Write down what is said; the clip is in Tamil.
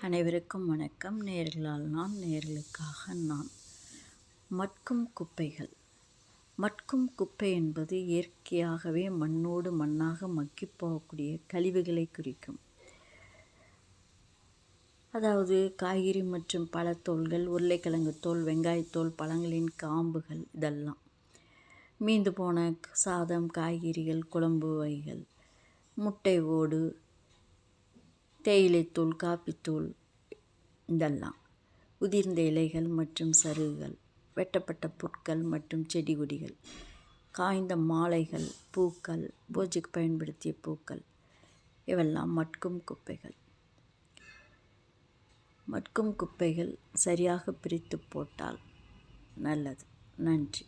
அனைவருக்கும் வணக்கம். நேர்களால் நான், நேர்களுக்காக நான். மட்கும் குப்பைகள். மட்கும் குப்பை என்பது இயற்கையாகவே மண்ணோடு மண்ணாக மக்கிப் போகக்கூடிய கழிவுகளை குறிக்கும். அதாவது காய்கறி மற்றும் பழத்தோல்கள், உருளைக்கிழங்கு தோல், வெங்காயத்தோல், பழங்களின் காம்புகள், இதெல்லாம் மீந்து போன சாதம், காய்கறிகள், குழம்பு வகைகள், முட்டை ஓடு, தேயிலைத்தூள், காப்பித்தூள், இதெல்லாம் உதிர்ந்த இலைகள் மற்றும் சருகுகள், வெட்டப்பட்ட புற்கள் மற்றும் செடி கொடிகள், காய்ந்த மாலைகள், பூக்கள், பூஜைக்கு பயன்படுத்திய பூக்கள், இவெல்லாம் மட்கும் குப்பைகள். மட்கும் குப்பைகள் சரியாக பிரித்து போட்டால் நல்லது. நன்றி.